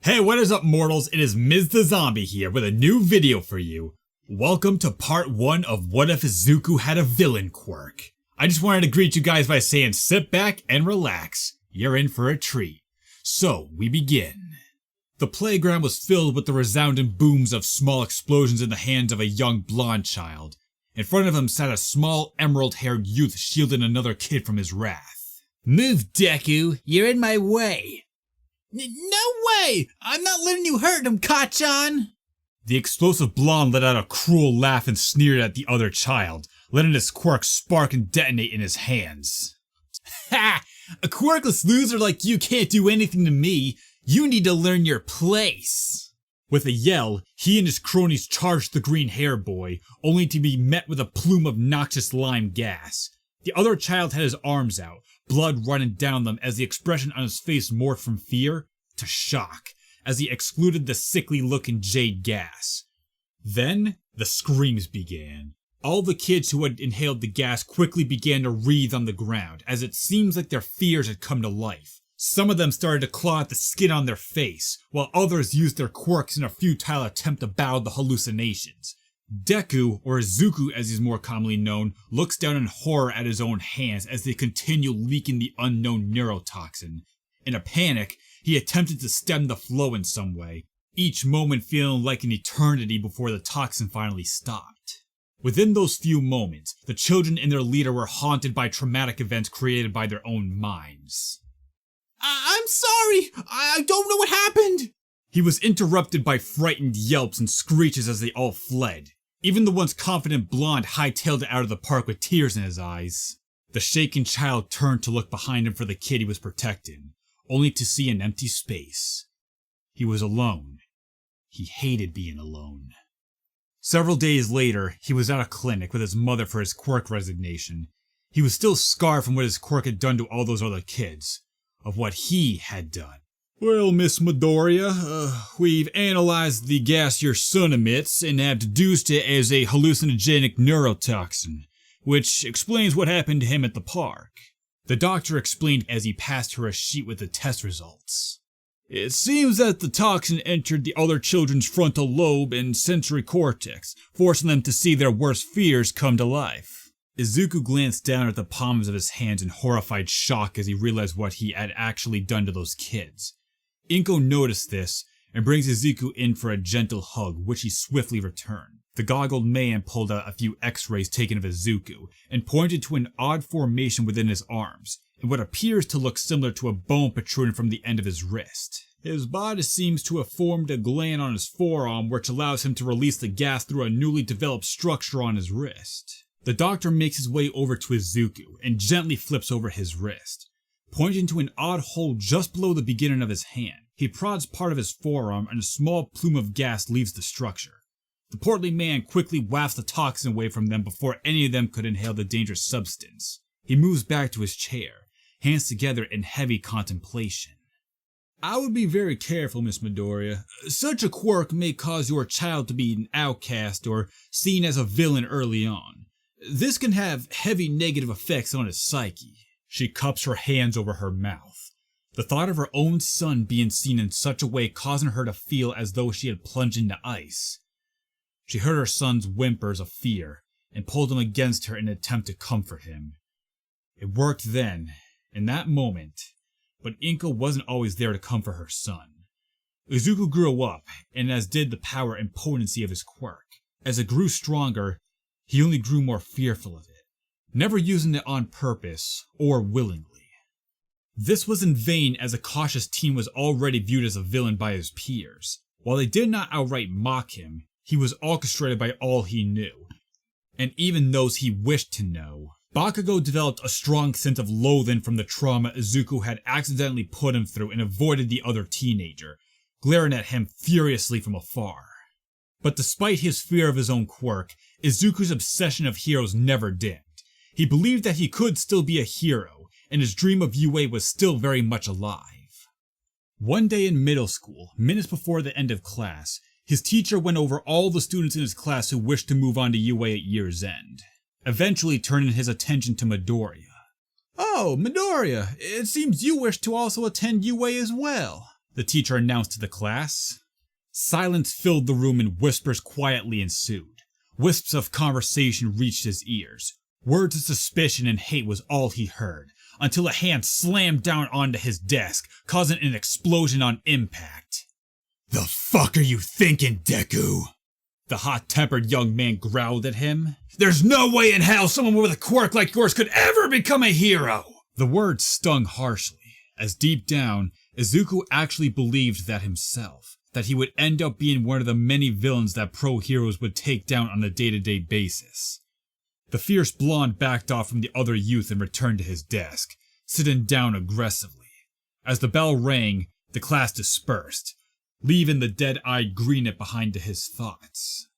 Hey, what is up, mortals? It is Ms. the Zombie here with a new video for you. Welcome to part 1 of What If Izuku Had a Villain Quirk. I just wanted to greet you guys by saying sit back and relax. You're in for a treat. So, we begin. The playground was filled with the resounding booms of small explosions in the hands of a young blonde child. In front of him sat a small emerald-haired youth shielding another kid from his wrath. Move, Deku, you're in my way. No way! I'm not letting you hurt him, Kachan! The explosive blonde let out a cruel laugh and sneered at the other child, letting his quirk spark and detonate in his hands. Ha! A quirkless loser like you can't do anything to me. You need to learn your place. With a yell, he and his cronies charged the green hair boy, only to be met with a plume of noxious lime gas. The other child had his arms out, blood running down them as the expression on his face morphed from fear to shock, as he excluded the sickly-looking jade gas. Then, the screams began. All the kids who had inhaled the gas quickly began to writhe on the ground, as it seems like their fears had come to life. Some of them started to claw at the skin on their face, while others used their quirks in a futile attempt to battle the hallucinations. Deku, or Izuku as he's more commonly known, looks down in horror at his own hands as they continue leaking the unknown neurotoxin. In a panic, he attempted to stem the flow in some way, each moment feeling like an eternity before the toxin finally stopped. Within those few moments, the children and their leader were haunted by traumatic events created by their own minds. I'm sorry! I don't know what happened! He was interrupted by frightened yelps and screeches as they all fled. Even the once confident blonde hightailed it out of the park with tears in his eyes. The shaken child turned to look behind him for the kid he was protecting, only to see an empty space. He was alone. He hated being alone. Several days later, he was at a clinic with his mother for his quirk resignation. He was still scarred from what his quirk had done to all those other kids, of what he had done. Well, Miss Midoriya, we've analyzed the gas your son emits and have deduced it as a hallucinogenic neurotoxin, which explains what happened to him at the park. The doctor explained as he passed her a sheet with the test results. It seems that the toxin entered the other children's frontal lobe and sensory cortex, forcing them to see their worst fears come to life. Izuku glanced down at the palms of his hands in horrified shock as he realized what he had actually done to those kids. Inko noticed this and brings Izuku in for a gentle hug, which he swiftly returned. The goggled man pulled out a few x-rays taken of Izuku and pointed to an odd formation within his arms, and what appears to look similar to a bone protruding from the end of his wrist. His body seems to have formed a gland on his forearm which allows him to release the gas through a newly developed structure on his wrist. The doctor makes his way over to Izuku and gently flips over his wrist. Pointing to an odd hole just below the beginning of his hand, he prods part of his forearm and a small plume of gas leaves the structure. The portly man quickly wafts the toxin away from them before any of them could inhale the dangerous substance. He moves back to his chair, hands together in heavy contemplation. I would be very careful, Miss Midoriya. Such a quirk may cause your child to be an outcast or seen as a villain early on. This can have heavy negative effects on his psyche. She cups her hands over her mouth. The thought of her own son being seen in such a way causing her to feel as though she had plunged into ice. She heard her son's whimpers of fear and pulled him against her in an attempt to comfort him. It worked then, in that moment, but Inko wasn't always there to comfort her son. Izuku grew up, and as did the power and potency of his quirk. As it grew stronger, he only grew more fearful of it, never using it on purpose or willingly. This was in vain as a cautious teen was already viewed as a villain by his peers. While they did not outright mock him, he was orchestrated by all he knew, and even those he wished to know. Bakugo developed a strong sense of loathing from the trauma Izuku had accidentally put him through and avoided the other teenager, glaring at him furiously from afar. But despite his fear of his own quirk, Izuku's obsession of heroes never dimmed. He believed that he could still be a hero, and his dream of UA was still very much alive. One day in middle school, minutes before the end of class, his teacher went over all the students in his class who wished to move on to UA at year's end, eventually turning his attention to Midoriya. Oh, Midoriya, it seems you wish to also attend UA as well. the teacher announced to the class. Silence filled the room and whispers quietly ensued. Wisps of conversation reached his ears. Words of suspicion and hate was all he heard, until a hand slammed down onto his desk, causing an explosion on impact. "The fuck are you thinking, Deku?" The hot-tempered young man growled at him. "There's no way in hell someone with a quirk like yours could ever become a hero!" The words stung harshly, as deep down, Izuku actually believed that himself, that he would end up being one of the many villains that pro-heroes would take down on a day-to-day basis. The fierce blonde backed off from the other youth and returned to his desk, sitting down aggressively. As the bell rang, the class dispersed, leaving the dead-eyed Greenet behind to his thoughts.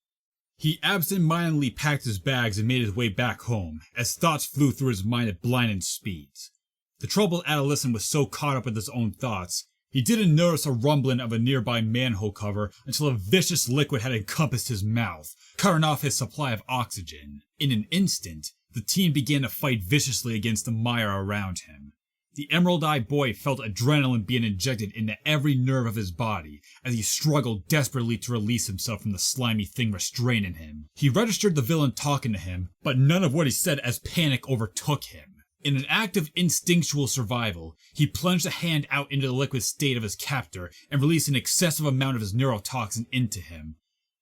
He absent-mindedly packed his bags and made his way back home, as thoughts flew through his mind at blinding speeds. The troubled adolescent was so caught up with his own thoughts, he didn't notice a rumbling of a nearby manhole cover until a vicious liquid had encompassed his mouth, cutting off his supply of oxygen. In an instant, the teen began to fight viciously against the mire around him. The emerald-eyed boy felt adrenaline being injected into every nerve of his body as he struggled desperately to release himself from the slimy thing restraining him. He registered the villain talking to him, but none of what he said as panic overtook him. In an act of instinctual survival, he plunged a hand out into the liquid state of his captor and released an excessive amount of his neurotoxin into him.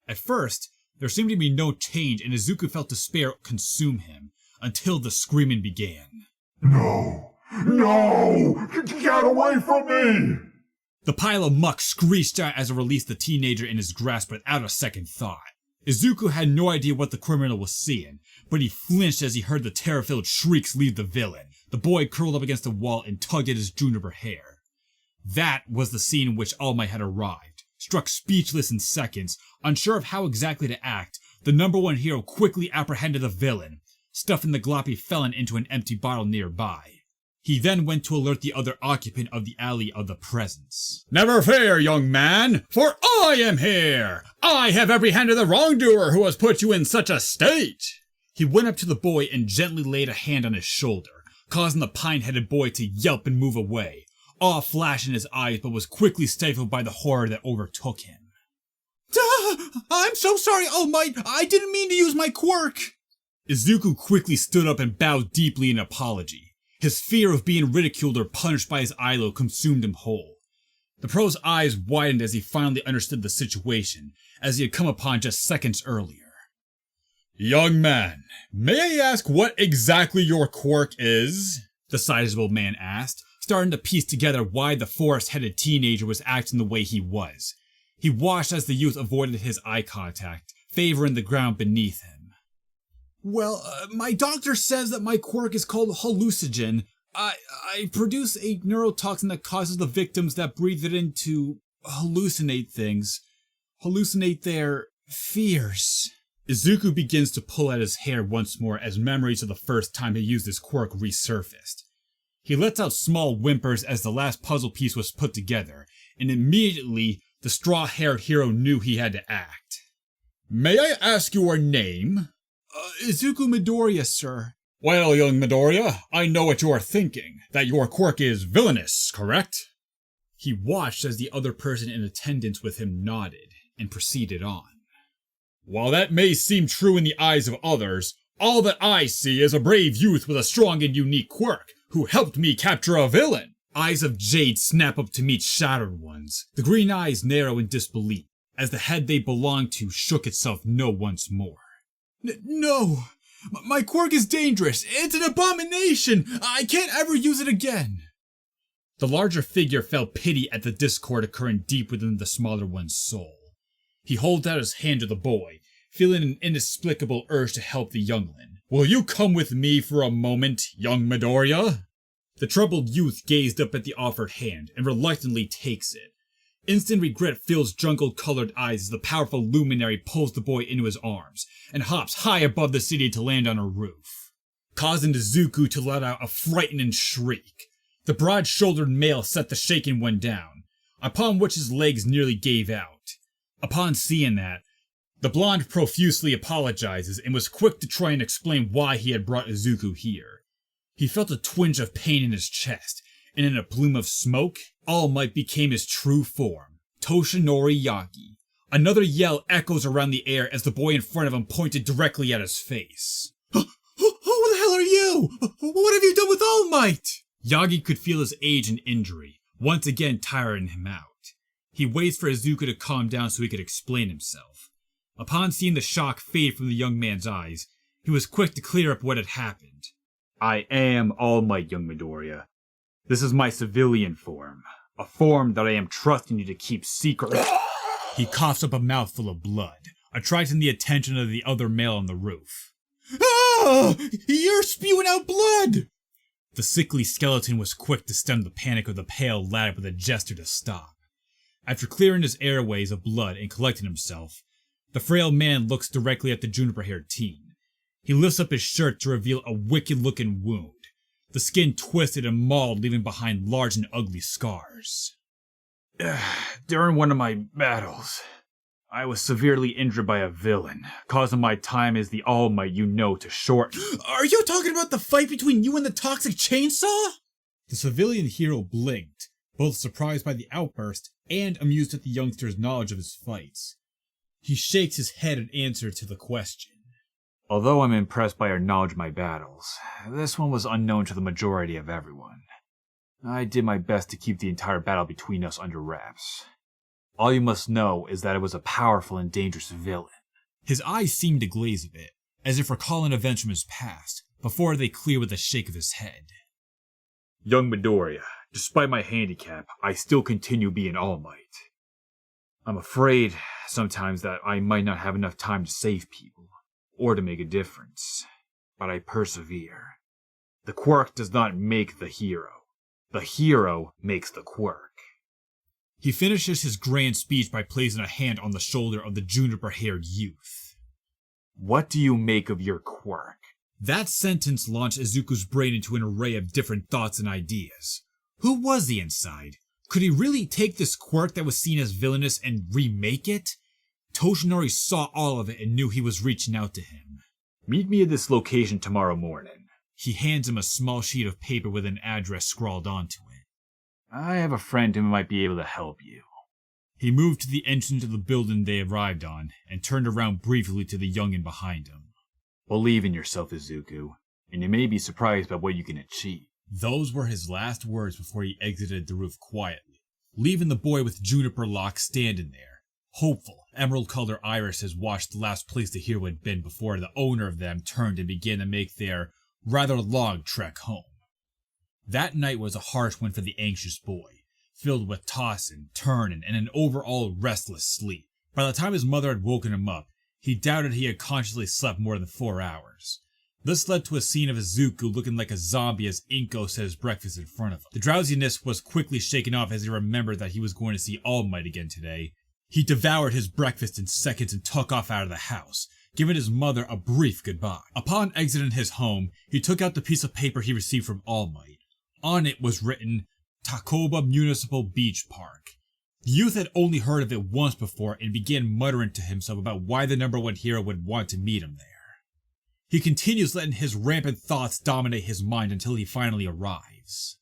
At first, there seemed to be no change and Izuku felt despair consume him, until the screaming began. "No! No! Get away from me!" The pile of muck screeched out as it released the teenager in his grasp without a second thought. Izuku had no idea what the criminal was seeing, but he flinched as he heard the terror-filled shrieks leave the villain. The boy curled up against the wall and tugged at his juniper hair. That was the scene in which All Might had arrived. Struck speechless in seconds, unsure of how exactly to act, the number one hero quickly apprehended the villain, stuffing the gloppy felon into an empty bottle nearby. He then went to alert the other occupant of the alley of the presence. "Never fear, young man, for I am here! I have apprehended the wrongdoer who has put you in such a state!" He went up to the boy and gently laid a hand on his shoulder, causing the pine-headed boy to yelp and move away, awe flashing in his eyes but was quickly stifled by the horror that overtook him. "I'm so sorry, All Might! I didn't mean to use my quirk!" Izuku quickly stood up and bowed deeply in apology. His fear of being ridiculed or punished by his idol consumed him whole. The pro's eyes widened as he finally understood the situation, as he had come upon just seconds earlier. "Young man, may I ask what exactly your quirk is?" the sizable man asked, starting to piece together why the forest-headed teenager was acting the way he was. He watched as the youth avoided his eye contact, favoring the ground beneath him. "Well, my doctor says that my quirk is called hallucinogen. I produce a neurotoxin that causes the victims that breathe it in to hallucinate things. Hallucinate their fears." Izuku begins to pull at his hair once more as memories of the first time he used his quirk resurfaced. He lets out small whimpers as the last puzzle piece was put together, and immediately the straw-haired hero knew he had to act. "May I ask your name?" "Izuku Midoriya, sir." "Well, young Midoriya, I know what you are thinking, that your quirk is villainous, correct?" He watched as the other person in attendance with him nodded, and proceeded on. "While that may seem true in the eyes of others, all that I see is a brave youth with a strong and unique quirk, who helped me capture a villain." Eyes of jade snap up to meet shattered ones, the green eyes narrow in disbelief, as the head they belonged to shook itself no once more. "No! My quirk is dangerous! It's an abomination! I can't ever use it again!" The larger figure felt pity at the discord occurring deep within the smaller one's soul. He holds out his hand to the boy, feeling an inexplicable urge to help the youngling. "Will you come with me for a moment, young Midoriya?" The troubled youth gazed up at the offered hand and reluctantly takes it. Instant regret fills jungle-colored eyes as the powerful luminary pulls the boy into his arms and hops high above the city to land on a roof, causing Izuku to let out a frightening shriek. The broad-shouldered male set the shaken one down, upon which his legs nearly gave out. Upon seeing that, the blonde profusely apologizes and was quick to try and explain why he had brought Izuku here. He felt a twinge of pain in his chest, and in a plume of smoke, All Might became his true form, Toshinori Yagi. Another yell echoes around the air as the boy in front of him pointed directly at his face. Who the hell are you? What have you done with All Might? Yagi could feel his age and injury, once again tiring him out. He waits for Izuku to calm down so he could explain himself. Upon seeing the shock fade from the young man's eyes, he was quick to clear up what had happened. I am All Might, young Midoriya. This is my civilian form, a form that I am trusting you to keep secret. He coughs up a mouthful of blood, attracting the attention of the other male on the roof. Ah! You're spewing out blood! The sickly skeleton was quick to stem the panic of the pale lad with a gesture to stop. After clearing his airways of blood and collecting himself, the frail man looks directly at the juniper-haired teen. He lifts up his shirt to reveal a wicked-looking wound, the skin twisted and mauled, leaving behind large and ugly scars. During one of my battles, I was severely injured by a villain, causing my time as the All Might you know to shorten. Are you talking about the fight between you and the toxic chainsaw? The civilian hero blinked, both surprised by the outburst and amused at the youngster's knowledge of his fights. He shakes his head in answer to the question. Although I'm impressed by your knowledge of my battles, this one was unknown to the majority of everyone. I did my best to keep the entire battle between us under wraps. All you must know is that it was a powerful and dangerous villain. His eyes seemed to glaze a bit, as if recalling events from his past, before they clear with a shake of his head. Young Midoriya, despite my handicap, I still continue being All Might. I'm afraid sometimes that I might not have enough time to save people, or to make a difference, but I persevere. The quirk does not make the hero. The hero makes the quirk. He finishes his grand speech by placing a hand on the shoulder of the juniper-haired youth. What do you make of your quirk? That sentence launched Izuku's brain into an array of different thoughts and ideas. Who was he inside? Could he really take this quirk that was seen as villainous and remake it? Toshinori saw all of it and knew he was reaching out to him. Meet me at this location tomorrow morning. He hands him a small sheet of paper with an address scrawled onto it. I have a friend who might be able to help you. He moved to the entrance of the building they arrived on and turned around briefly to the youngin behind him. Believe in yourself, Izuku, and you may be surprised by what you can achieve. Those were his last words before he exited the roof quietly, leaving the boy with Juniper Lock standing there. Hopeful, emerald-colored irises watched the last place the hero had been before the owner of them turned and began to make their rather long trek home. That night was a harsh one for the anxious boy, filled with tossing, turning, and an overall restless sleep. By the time his mother had woken him up, he doubted he had consciously slept more than 4 hours. This led to a scene of Izuku looking like a zombie as Inko set his breakfast in front of him. The drowsiness was quickly shaken off as he remembered that he was going to see All Might again today. He devoured his breakfast in seconds and took off out of the house, giving his mother a brief goodbye. Upon exiting his home, he took out the piece of paper he received from All Might. On it was written, Takoba Municipal Beach Park. The youth had only heard of it once before and began muttering to himself about why the #1 hero would want to meet him there. He continues letting his rampant thoughts dominate his mind until he finally arrives.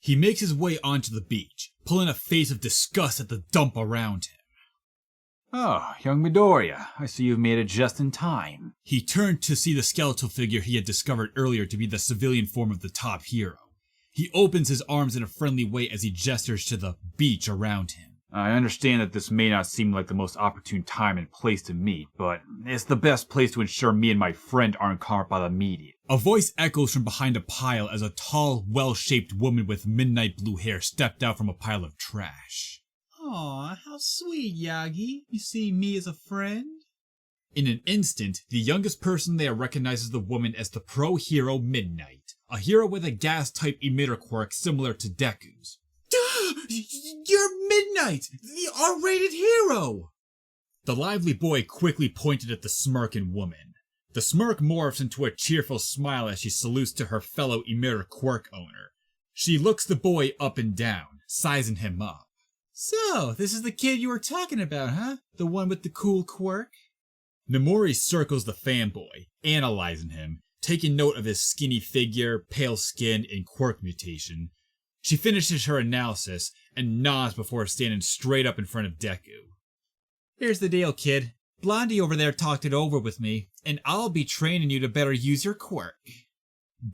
He makes his way onto the beach, pulling a face of disgust at the dump around him. Oh, young Midoriya, I see you've made it just in time. He turned to see the skeletal figure he had discovered earlier to be the civilian form of the top hero. He opens his arms in a friendly way as he gestures to the beach around him. I understand that this may not seem like the most opportune time and place to meet, but it's the best place to ensure me and my friend aren't caught by the media. A voice echoes from behind a pile as a tall, well-shaped woman with midnight blue hair stepped out from a pile of trash. Aw, how sweet, Yagi. You see me as a friend? In an instant, the youngest person there recognizes the woman as the pro hero Midnight, a hero with a gas-type emitter quirk similar to Deku's. You're Midnight, the R-rated hero! The lively boy quickly pointed at the smirking woman. The smirk morphs into a cheerful smile as she salutes to her fellow emitter quirk owner. She looks the boy up and down, sizing him up. So, this is the kid you were talking about, huh? The one with the cool quirk? Nomori circles the fanboy, analyzing him, taking note of his skinny figure, pale skin, and quirk mutation. She finishes her analysis and nods before standing straight up in front of Deku. Here's the deal, kid. Blondie over there talked it over with me, and I'll be training you to better use your quirk.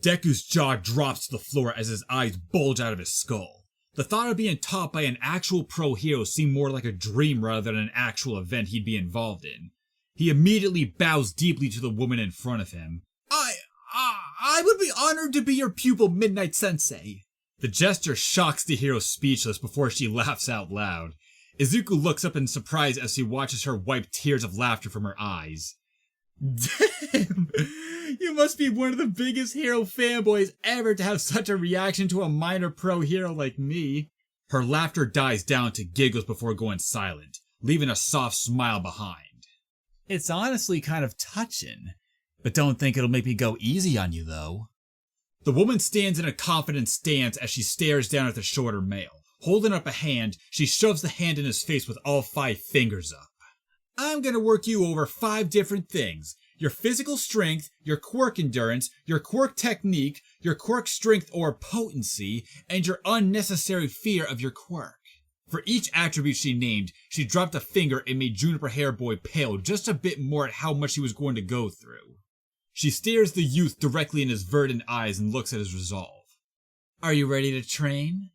Deku's jaw drops to the floor as his eyes bulge out of his skull. The thought of being taught by an actual pro hero seemed more like a dream rather than an actual event he'd be involved in. He immediately bows deeply to the woman in front of him. I would be honored to be your pupil, Midnight Sensei. The gesture shocks the hero speechless before she laughs out loud. Izuku looks up in surprise as he watches her wipe tears of laughter from her eyes. Damn! You must be one of the biggest hero fanboys ever to have such a reaction to a minor pro hero like me. Her laughter dies down to giggles before going silent, leaving a soft smile behind. It's honestly kind of touching, but don't think it'll make me go easy on you though. The woman stands in a confident stance as she stares down at the shorter male. Holding up a hand, she shoves the hand in his face with all 5 fingers up. I'm gonna work you over 5 different things. Your physical strength, your quirk endurance, your quirk technique, your quirk strength or potency, and your unnecessary fear of your quirk. For each attribute she named, she dropped a finger and made Juniper Hair Boy pale just a bit more at how much he was going to go through. She stares the youth directly in his verdant eyes and looks at his resolve. Are you ready to train?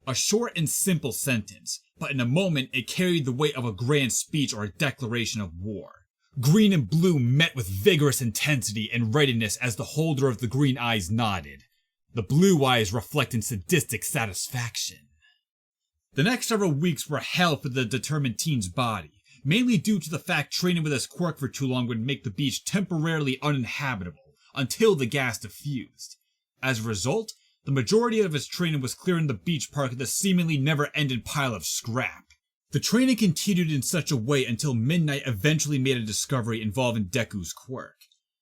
A short and simple sentence, but in a moment it carried the weight of a grand speech or a declaration of war. Green and blue met with vigorous intensity and readiness as the holder of the green eyes nodded, the blue eyes reflecting sadistic satisfaction. The next several weeks were hell for the determined teen's body, mainly due to the fact training with his quirk for too long would make the beach temporarily uninhabitable until the gas diffused. As a result, the majority of his training was clearing the beach park with a seemingly never-ending pile of scrap. The training continued in such a way until Midnight eventually made a discovery involving Deku's quirk.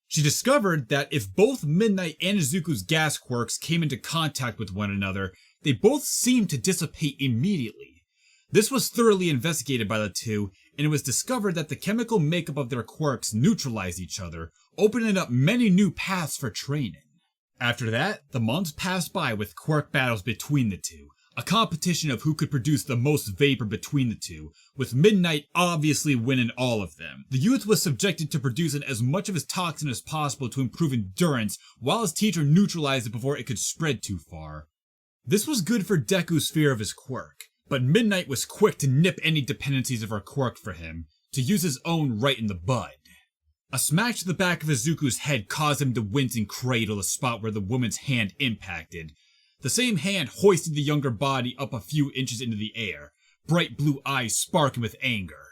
She discovered that if both Midnight and Izuku's gas quirks came into contact with one another, they both seemed to dissipate immediately. This was thoroughly investigated by the two, and it was discovered that the chemical makeup of their quirks neutralized each other, opening up many new paths for training. After that, the months passed by with quirk battles between the two, a competition of who could produce the most vapor between the two, with Midnight obviously winning all of them. The youth was subjected to producing as much of his toxin as possible to improve endurance, while his teacher neutralized it before it could spread too far. This was good for Deku's fear of his quirk, but Midnight was quick to nip any dependencies of her quirk for him, to use his own right in the bud. A smack to the back of Izuku's head caused him to wince and cradle the spot where the woman's hand impacted. The same hand hoisted the younger body up a few inches into the air, bright blue eyes sparking with anger.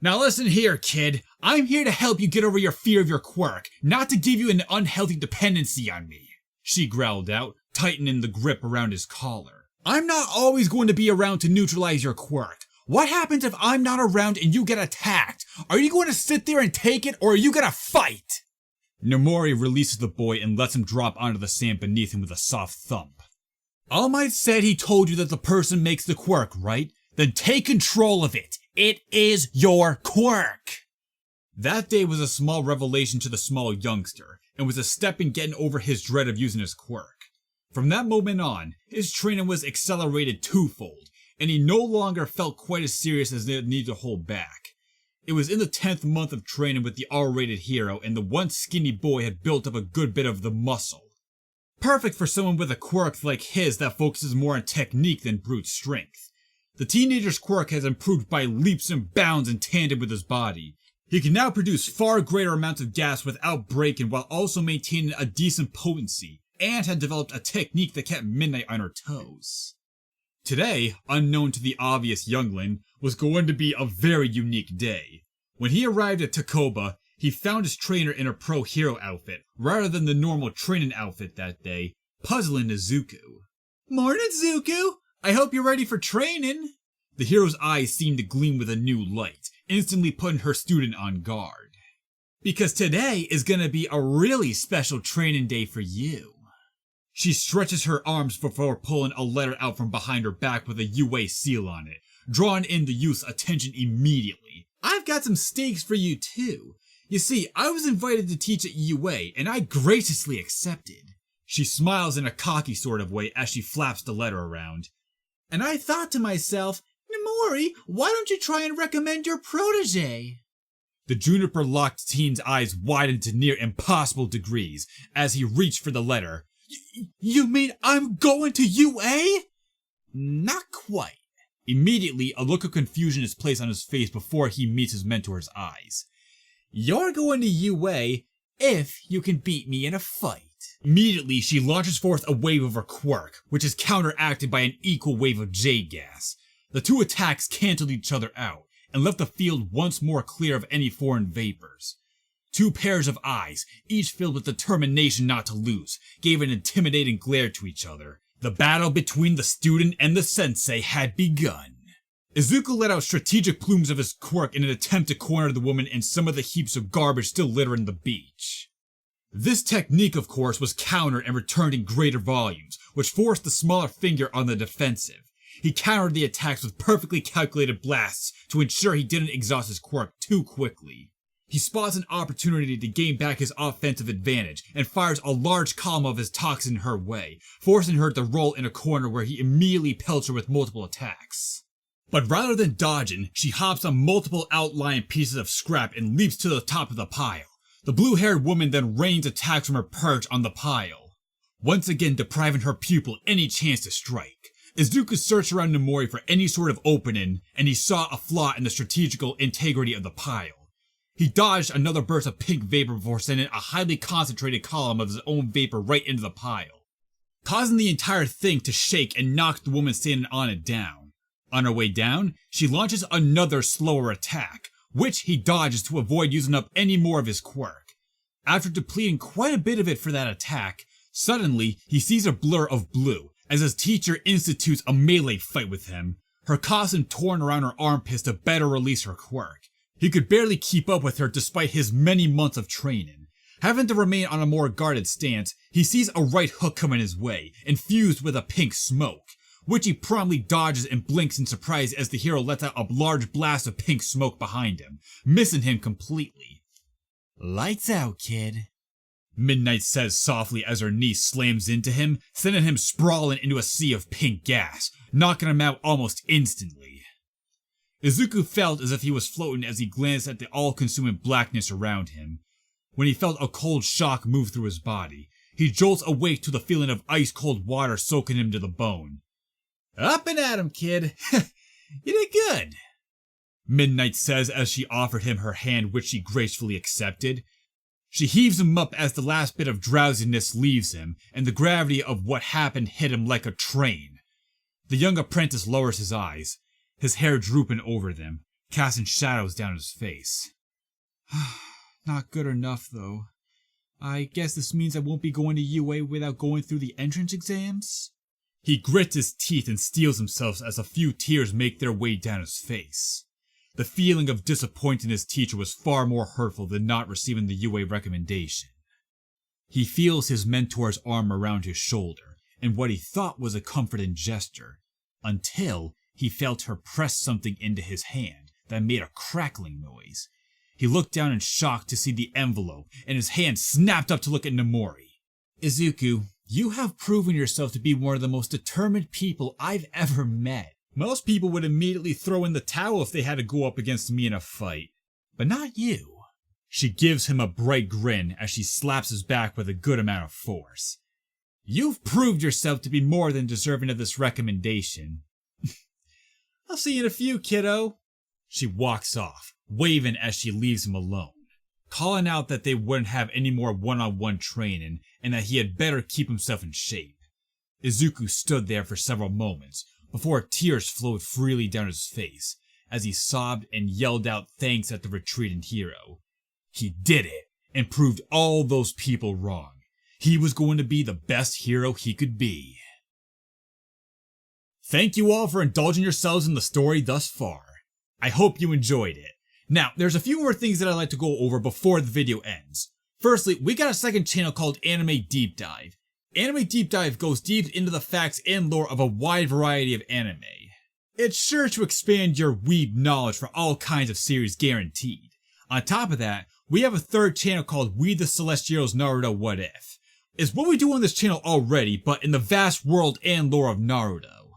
Now listen here, kid. I'm here to help you get over your fear of your quirk, not to give you an unhealthy dependency on me, she growled out, tightening the grip around his collar. I'm not always going to be around to neutralize your quirk. What happens if I'm not around and you get attacked? Are you going to sit there and take it, or are you going to fight? Nomori releases the boy and lets him drop onto the sand beneath him with a soft thump. All Might said he told you that the person makes the quirk, right? Then take control of it. It is your quirk. That day was a small revelation to the small youngster, and was a step in getting over his dread of using his quirk. From that moment on, his training was accelerated twofold, and he no longer felt quite as serious as the need to hold back. It was in the 10th month of training with the R-rated hero, and the once skinny boy had built up a good bit of the muscle. Perfect for someone with a quirk like his that focuses more on technique than brute strength. The teenager's quirk has improved by leaps and bounds in tandem with his body. He can now produce far greater amounts of gas without breaking while also maintaining a decent potency, and had developed a technique that kept Midnight on her toes. Today, unknown to the obvious youngling, was going to be a very unique day. When he arrived at Takoba, he found his trainer in a pro hero outfit, rather than the normal training outfit that day, puzzling Izuku. Morning, Zuku! I hope you're ready for training! The hero's eyes seemed to gleam with a new light, instantly putting her student on guard. Because today is gonna be a really special training day for you. She stretches her arms before pulling a letter out from behind her back with a UA seal on it, drawing in the youth's attention immediately. I've got some stakes for you too. You see, I was invited to teach at UA, and I graciously accepted. She smiles in a cocky sort of way as she flaps the letter around. And I thought to myself, Namori, why don't you try and recommend your protege? The juniper-locked teen's eyes widened to near impossible degrees as he reached for the letter. You mean I'm going to UA? Not quite. Immediately, a look of confusion is placed on his face before he meets his mentor's eyes. You're going to UA if you can beat me in a fight. Immediately, she launches forth a wave of her quirk, which is counteracted by an equal wave of jade gas. The two attacks canceled each other out and left the field once more clear of any foreign vapors. Two pairs of eyes, each filled with determination not to lose, gave an intimidating glare to each other. The battle between the student and the sensei had begun. Izuku let out strategic plumes of his quirk in an attempt to corner the woman in some of the heaps of garbage still littering the beach. This technique, of course, was countered and returned in greater volumes, which forced the smaller figure on the defensive. He countered the attacks with perfectly calculated blasts to ensure he didn't exhaust his quirk too quickly. He spots an opportunity to gain back his offensive advantage and fires a large column of his toxin her way, forcing her to roll in a corner where he immediately pelts her with multiple attacks. But rather than dodging, she hops on multiple outlying pieces of scrap and leaps to the top of the pile. The blue-haired woman then rains attacks from her perch on the pile, once again depriving her pupil any chance to strike. Izuku searched around Namori for any sort of opening, and he saw a flaw in the strategical integrity of the pile. He dodged another burst of pink vapor before sending a highly concentrated column of his own vapor right into the pile, causing the entire thing to shake and knock the woman standing on it down. On her way down, she launches another slower attack, which he dodges to avoid using up any more of his quirk. After depleting quite a bit of it for that attack, suddenly he sees a blur of blue as his teacher institutes a melee fight with him, her costume torn around her armpits to better release her quirk. He could barely keep up with her despite his many months of training. Having to remain on a more guarded stance, he sees a right hook coming his way, infused with a pink smoke, which he promptly dodges and blinks in surprise as the hero lets out a large blast of pink smoke behind him, missing him completely. Lights out, kid, Midnight says softly as her knee slams into him, sending him sprawling into a sea of pink gas, knocking him out almost instantly. Izuku felt as if he was floating as he glanced at the all-consuming blackness around him. When he felt a cold shock move through his body, he jolts awake to the feeling of ice-cold water soaking him to the bone. Up and at him, kid. You did good, Midnight says as she offered him her hand, which he gracefully accepted. She heaves him up as the last bit of drowsiness leaves him, and the gravity of what happened hit him like a train. The young apprentice lowers his eyes, his hair drooping over them, casting shadows down his face. Not good enough, though. I guess this means I won't be going to UA without going through the entrance exams? He grits his teeth and steels himself as a few tears make their way down his face. The feeling of disappointing his teacher was far more hurtful than not receiving the UA recommendation. He feels his mentor's arm around his shoulder, in what he thought was a comforting gesture, until he felt her press something into his hand that made a crackling noise. He looked down in shock to see the envelope, and his hand snapped up to look at Namori. Izuku, you have proven yourself to be one of the most determined people I've ever met. Most people would immediately throw in the towel if they had to go up against me in a fight. But not you. She gives him a bright grin as she slaps his back with a good amount of force. You've proved yourself to be more than deserving of this recommendation. I'll see you in a few, kiddo. She walks off, waving as she leaves him alone, calling out that they wouldn't have any more one-on-one training and that he had better keep himself in shape. Izuku stood there for several moments before tears flowed freely down his face as he sobbed and yelled out thanks at the retreating hero. He did it and proved all those people wrong. He was going to be the best hero he could be. Thank you all for indulging yourselves in the story thus far. I hope you enjoyed it. Now, there's a few more things that I'd like to go over before the video ends. Firstly, we got a second channel called Anime Deep Dive. Anime Deep Dive goes deep into the facts and lore of a wide variety of anime. It's sure to expand your weeb knowledge for all kinds of series guaranteed. On top of that, we have a third channel called We the Celestials Naruto What If. is what we do on this channel already, but in the vast world and lore of Naruto.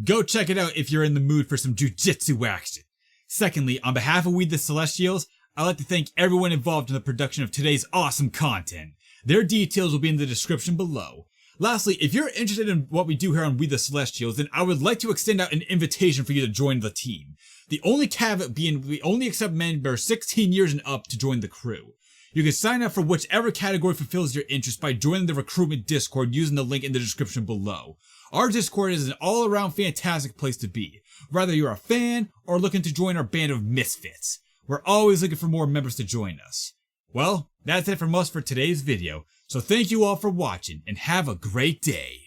Go check it out if you're in the mood for some jujitsu action. Secondly, on behalf of We the Celestials, I'd like to thank everyone involved in the production of today's awesome content. Their details will be in the description below. Lastly, if you're interested in what we do here on We the Celestials, then I would like to extend out an invitation for you to join the team. The only caveat being we only accept members 16 years and up to join the crew. You can sign up for whichever category fulfills your interest by joining the recruitment Discord using the link in the description below. Our Discord is an all-around fantastic place to be, whether you're a fan or looking to join our band of misfits. We're always looking for more members to join us. Well, that's it from us for today's video, so thank you all for watching and have a great day.